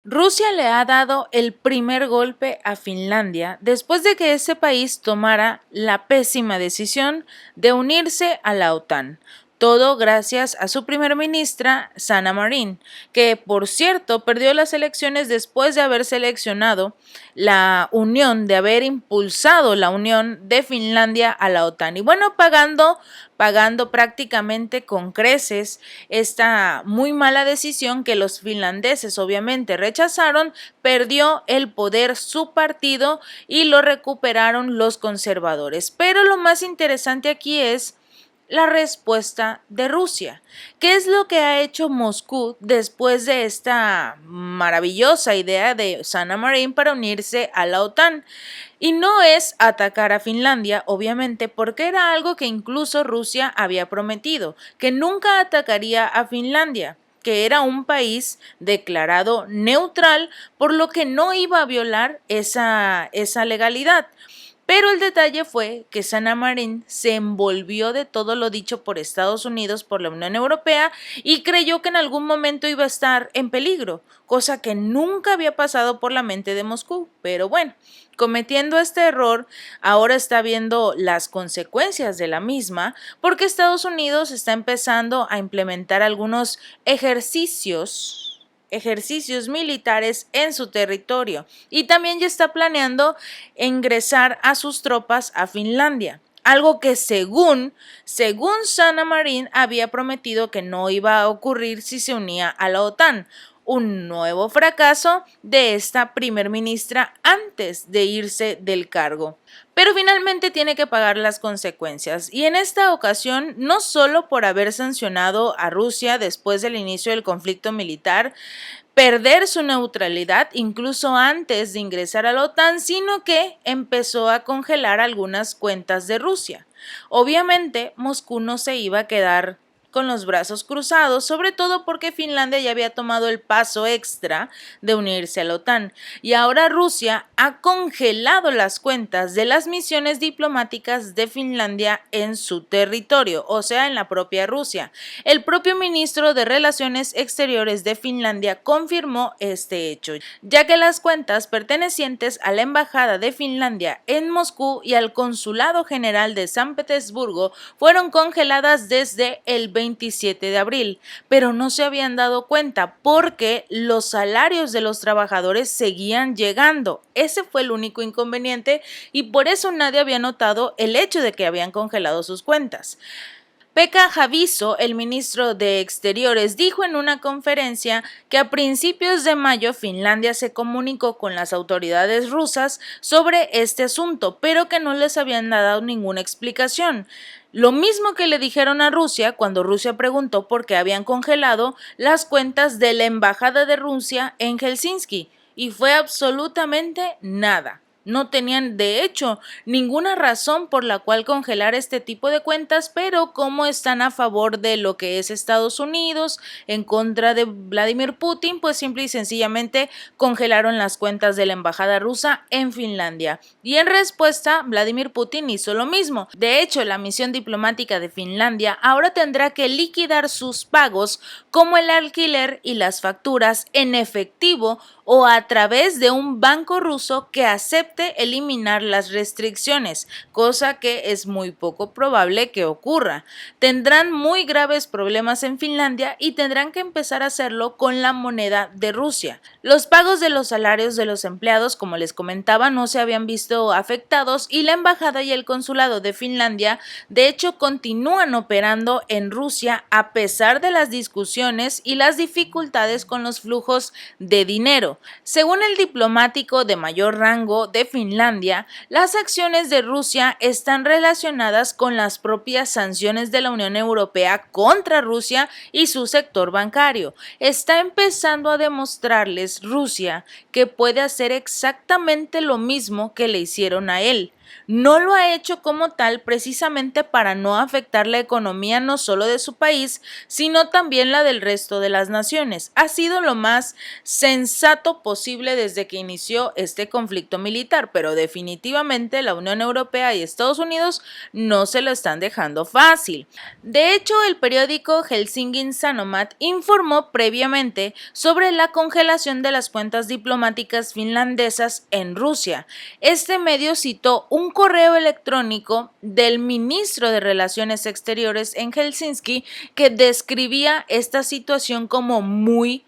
Rusia le ha dado el primer golpe a Finlandia después de que ese país tomara la pésima decisión de unirse a la OTAN. Todo gracias a su primer ministra, Sanna Marin, que por cierto perdió las elecciones después de haber seleccionado la unión, de haber impulsado la unión de Finlandia a la OTAN. Y bueno, pagando prácticamente con creces esta muy mala decisión que los finlandeses obviamente rechazaron, perdió el poder su partido y lo recuperaron los conservadores. Pero lo más interesante aquí es la respuesta de Rusia. ¿Qué es lo que ha hecho Moscú después de esta maravillosa idea de Sanna Marin para unirse a la OTAN? Y no es atacar a Finlandia, obviamente, porque era algo que incluso Rusia había prometido, que nunca atacaría a Finlandia, que era un país declarado neutral, por lo que no iba a violar esa legalidad. Pero el detalle fue que Sanna Marin se envolvió de todo lo dicho por Estados Unidos, por la Unión Europea, y creyó que en algún momento iba a estar en peligro, cosa que nunca había pasado por la mente de Moscú. Pero bueno, cometiendo este error, ahora está viendo las consecuencias de la misma, porque Estados Unidos está empezando a implementar algunos ejercicios militares en su territorio y también ya está planeando ingresar a sus tropas a Finlandia. Algo que según Sanna Marin había prometido que no iba a ocurrir si se unía a la OTAN. Un nuevo fracaso de esta primer ministra antes de irse del cargo. Pero finalmente tiene que pagar las consecuencias, y en esta ocasión no solo por haber sancionado a Rusia después del inicio del conflicto militar, perder su neutralidad incluso antes de ingresar a la OTAN, sino que empezó a congelar algunas cuentas de Rusia. Obviamente, Moscú no se iba a quedar con los brazos cruzados, sobre todo porque Finlandia ya había tomado el paso extra de unirse a la OTAN, y ahora Rusia ha congelado las cuentas de las misiones diplomáticas de Finlandia en su territorio, o sea, en la propia Rusia. El propio ministro de Relaciones Exteriores de Finlandia confirmó este hecho, ya que las cuentas pertenecientes a la Embajada de Finlandia en Moscú y al Consulado General de San Petersburgo fueron congeladas desde el 27 de abril, pero no se habían dado cuenta porque los salarios de los trabajadores seguían llegando. Ese fue el único inconveniente y por eso nadie había notado el hecho de que habían congelado sus cuentas. Pekka Haavisto, el ministro de Exteriores, dijo en una conferencia que a principios de mayo Finlandia se comunicó con las autoridades rusas sobre este asunto, pero que no les habían dado ninguna explicación. Lo mismo que le dijeron a Rusia cuando Rusia preguntó por qué habían congelado las cuentas de la Embajada de Rusia en Helsinki, y fue absolutamente nada. No tenían, de hecho, ninguna razón por la cual congelar este tipo de cuentas, pero como están a favor de lo que es Estados Unidos, en contra de Vladimir Putin, pues simple y sencillamente congelaron las cuentas de la embajada rusa en Finlandia. Y en respuesta, Vladimir Putin hizo lo mismo. De hecho, la misión diplomática de Finlandia ahora tendrá que liquidar sus pagos, como el alquiler y las facturas, en efectivo o a través de un banco ruso que acepte eliminar las restricciones, cosa que es muy poco probable que ocurra. Tendrán muy graves problemas en Finlandia y tendrán que empezar a hacerlo con la moneda de Rusia. Los pagos de los salarios de los empleados, como les comentaba, no se habían visto afectados, y la embajada y el consulado de Finlandia de hecho continúan operando en Rusia a pesar de las discusiones y las dificultades con los flujos de dinero. Según el diplomático de mayor rango de Finlandia, las acciones de Rusia están relacionadas con las propias sanciones de la Unión Europea contra Rusia y su sector bancario. Está empezando a demostrarles Rusia que puede hacer exactamente lo mismo que le hicieron a él. No lo ha hecho como tal precisamente para no afectar la economía no solo de su país, sino también la del resto de las naciones. Ha sido lo más sensato posible desde que inició este conflicto militar, pero definitivamente la Unión Europea y Estados Unidos no se lo están dejando fácil. De hecho, el periódico Helsingin Sanomat informó previamente sobre la congelación de las cuentas diplomáticas finlandesas en Rusia. Este medio citó un correo electrónico del ministro de Relaciones Exteriores en Helsinki que describía esta situación como muy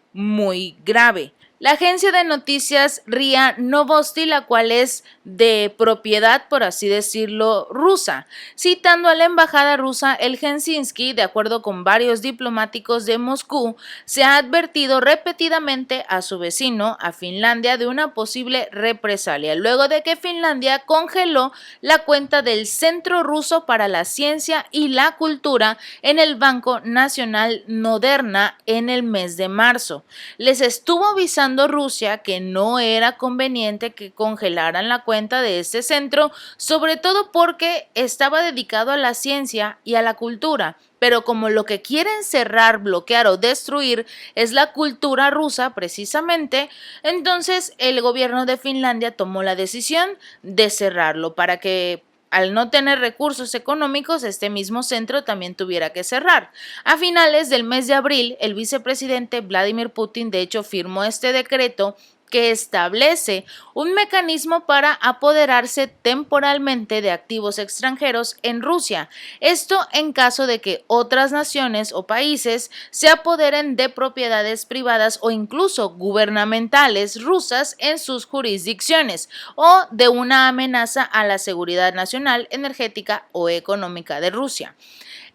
grave. La agencia de noticias RIA Novosti, la cual es de propiedad, por así decirlo, rusa, citando a la embajada rusa en Helsinki, de acuerdo con varios diplomáticos de Moscú, se ha advertido repetidamente a su vecino, a Finlandia, de una posible represalia, luego de que Finlandia congeló la cuenta del Centro Ruso para la Ciencia y la Cultura en el Banco Nacional Norderna en el mes de marzo. Les estuvo avisando Rusia que no era conveniente que congelaran la cuenta de este centro, sobre todo porque estaba dedicado a la ciencia y a la cultura. Pero como lo que quieren cerrar, bloquear o destruir es la cultura rusa precisamente, entonces el gobierno de Finlandia tomó la decisión de cerrarlo para que al no tener recursos económicos, este mismo centro también tuviera que cerrar. A finales del mes de abril, el vicepresidente Vladimir Putin, de hecho, firmó este decreto que establece un mecanismo para apoderarse temporalmente de activos extranjeros en Rusia. Esto en caso de que otras naciones o países se apoderen de propiedades privadas o incluso gubernamentales rusas en sus jurisdicciones o de una amenaza a la seguridad nacional, energética o económica de Rusia.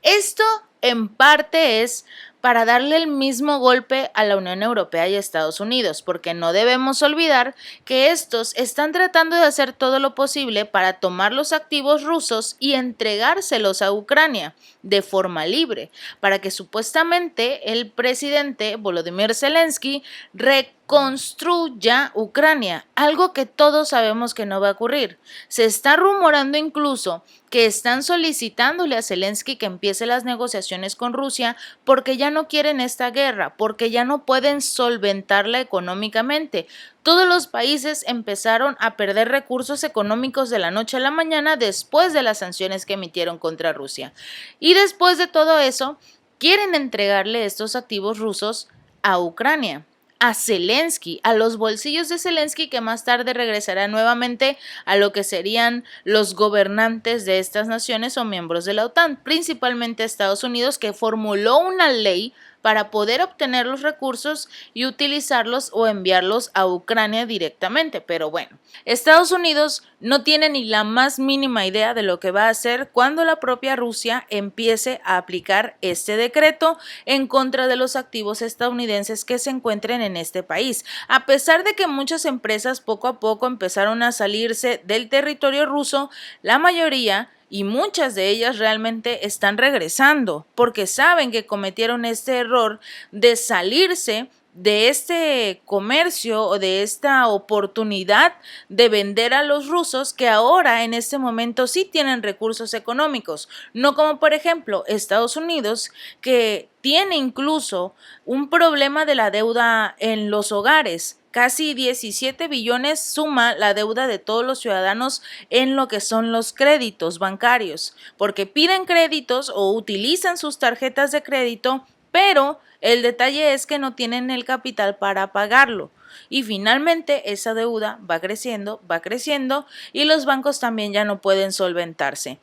Esto en parte es para darle el mismo golpe a la Unión Europea y Estados Unidos, porque no debemos olvidar que estos están tratando de hacer todo lo posible para tomar los activos rusos y entregárselos a Ucrania de forma libre, para que supuestamente el presidente Volodymyr Zelensky reconstruya Ucrania, algo que todos sabemos que no va a ocurrir. Se está rumorando incluso que están solicitándole a Zelensky que empiece las negociaciones con Rusia porque ya no quieren esta guerra, porque ya no pueden solventarla económicamente. Todos los países empezaron a perder recursos económicos de la noche a la mañana después de las sanciones que emitieron contra Rusia. Y después de todo eso, quieren entregarle estos activos rusos a Ucrania, a Zelensky, a los bolsillos de Zelensky, que más tarde regresará nuevamente a lo que serían los gobernantes de estas naciones o miembros de la OTAN, principalmente Estados Unidos, que formuló una ley para poder obtener los recursos y utilizarlos o enviarlos a Ucrania directamente. Pero bueno, Estados Unidos no tiene ni la más mínima idea de lo que va a hacer cuando la propia Rusia empiece a aplicar este decreto en contra de los activos estadounidenses que se encuentren en este país. A pesar de que muchas empresas poco a poco empezaron a salirse del territorio ruso, la mayoría y muchas de ellas realmente están regresando porque saben que cometieron este error de salirse de este comercio o de esta oportunidad de vender a los rusos que ahora en este momento sí tienen recursos económicos, no como por ejemplo Estados Unidos, que tiene incluso un problema de la deuda en los hogares. Casi 17 billones suma la deuda de todos los ciudadanos en lo que son los créditos bancarios, porque piden créditos o utilizan sus tarjetas de crédito, pero el detalle es que no tienen el capital para pagarlo. Y finalmente esa deuda va creciendo y los bancos también ya no pueden solventarse.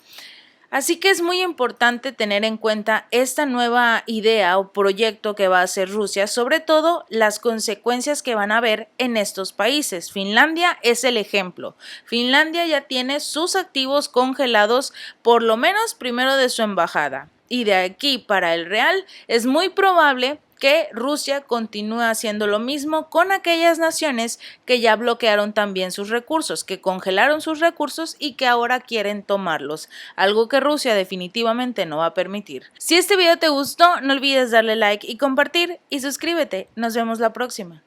Así que es muy importante tener en cuenta esta nueva idea o proyecto que va a hacer Rusia, sobre todo las consecuencias que van a haber en estos países. Finlandia es el ejemplo. Finlandia ya tiene sus activos congelados, por lo menos primero de su embajada. Y de aquí para el real es muy probable que Rusia continúe haciendo lo mismo con aquellas naciones que ya bloquearon también sus recursos, que congelaron sus recursos y que ahora quieren tomarlos, algo que Rusia definitivamente no va a permitir. Si este video te gustó, no olvides darle like y compartir y suscríbete. Nos vemos la próxima.